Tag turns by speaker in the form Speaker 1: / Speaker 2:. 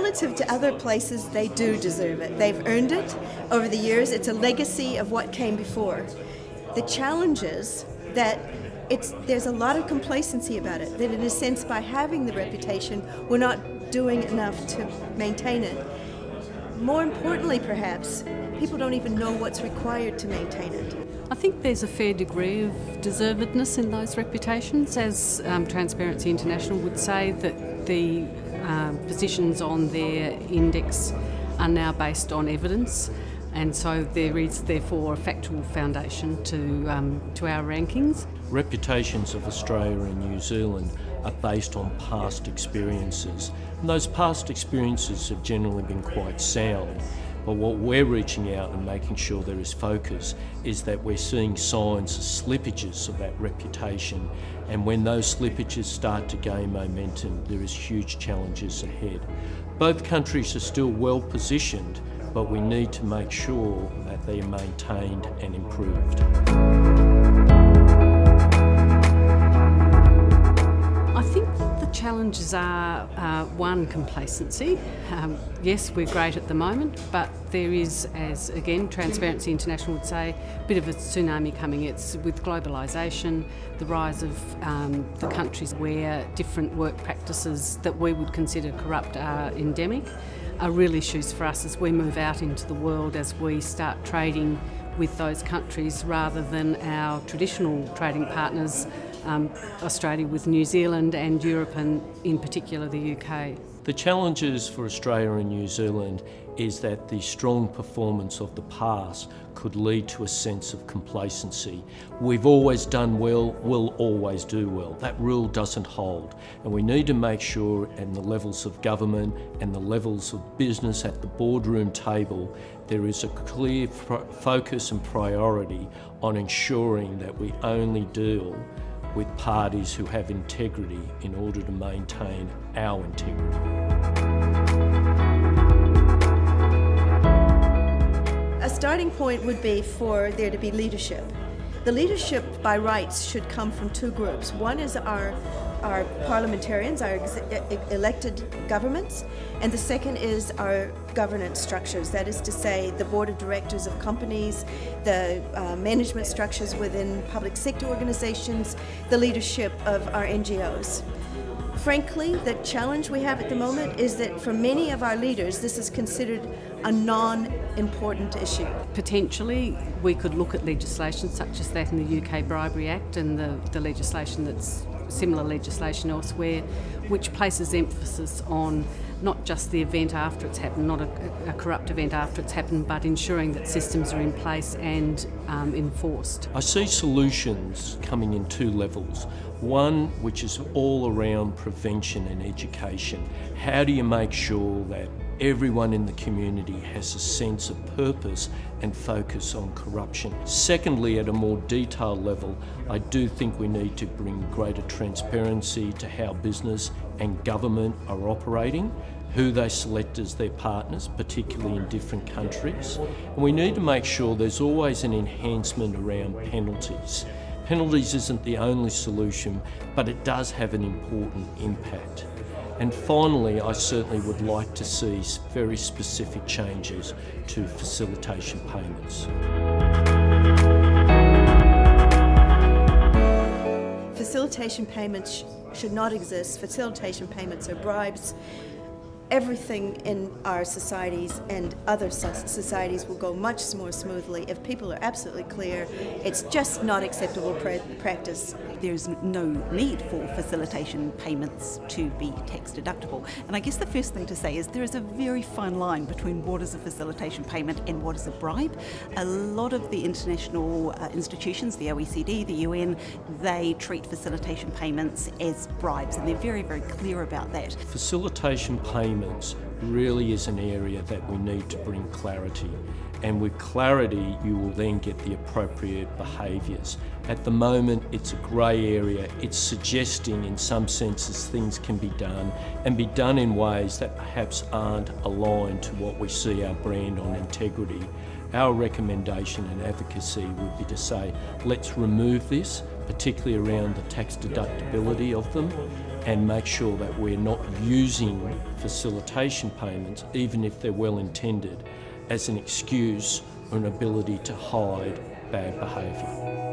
Speaker 1: relative to other places, they do deserve it. They've earned it over the years. It's a legacy of what came before. The challenge is that there's a lot of complacency about it, that in a sense by having the reputation, we're not doing enough to maintain it. More importantly, perhaps, people don't even know what's required to maintain it.
Speaker 2: I think there's a fair degree of deservedness in those reputations, as Transparency International would say, that the positions on their index are now based on evidence, and so there is therefore a factual foundation to our rankings.
Speaker 3: Reputations of Australia and New Zealand are based on past experiences, and those past experiences have generally been quite sound. But what we're reaching out and making sure there is focus is that we're seeing signs of slippages of that reputation, and when those slippages start to gain momentum, there is huge challenges ahead. Both countries are still well positioned, but we need to make sure that they are maintained and improved.
Speaker 2: Challenges are one, complacency. Yes, we're great at the moment, but there is, as again Transparency International would say, a bit of a tsunami coming. It's with globalisation, the rise of the countries where different work practices that we would consider corrupt are endemic, are real issues for us as we move out into the world, as we start trading with those countries rather than our traditional trading partners, Australia with New Zealand and Europe, and in particular the UK.
Speaker 3: The challenges for Australia and New Zealand is that the strong performance of the past could lead to a sense of complacency. We've always done well, we'll always do well. That rule doesn't hold, and we need to make sure at the levels of government and the levels of business at the boardroom table there is a clear focus and priority on ensuring that we only deal with parties who have integrity in order to maintain our integrity.
Speaker 1: A starting point would be for there to be leadership. The leadership by rights should come from two groups. One is our parliamentarians, our elected governments, and the second is our governance structures. That is to say, the board of directors of companies, the management structures within public sector organisations, the leadership of our NGOs. Frankly, the challenge we have at the moment is that for many of our leaders, this is considered a non-important issue.
Speaker 2: Potentially, we could look at legislation such as that in the UK Bribery Act and the legislation that's similar legislation elsewhere, which places emphasis on not just the event after it's happened, not a corrupt event after it's happened, but ensuring that systems are in place and enforced.
Speaker 3: I see solutions coming in two levels. One, which is all around prevention and education. How do you make sure that everyone in the community has a sense of purpose and focus on corruption? Secondly, at a more detailed level, I do think we need to bring greater transparency to how business and government are operating, who they select as their partners, particularly in different countries. And we need to make sure there's always an enhancement around penalties. Penalties isn't the only solution, but it does have an important impact. And finally, I certainly would like to see very specific changes to facilitation payments.
Speaker 1: Facilitation payments should not exist. Facilitation payments are bribes. Everything in our societies and other societies will go much more smoothly if people are absolutely clear. It's just not acceptable practice.
Speaker 4: There's no need for facilitation payments to be tax deductible. And I guess the first thing to say is there is a very fine line between what is a facilitation payment and what is a bribe. A lot of the international institutions, the OECD, the UN, they treat facilitation payments as bribes, and they're very, very clear about that.
Speaker 3: Facilitation payments really is an area that we need to bring clarity, and with clarity you will then get the appropriate behaviours. At the moment it's a grey area. It's suggesting in some senses things can be done, and be done in ways that perhaps aren't aligned to what we see our brand on integrity. Our recommendation and advocacy would be to say, let's remove this, particularly around the tax deductibility of them, and make sure that we're not using facilitation payments, even if they're well intended, as an excuse or an ability to hide bad behaviour.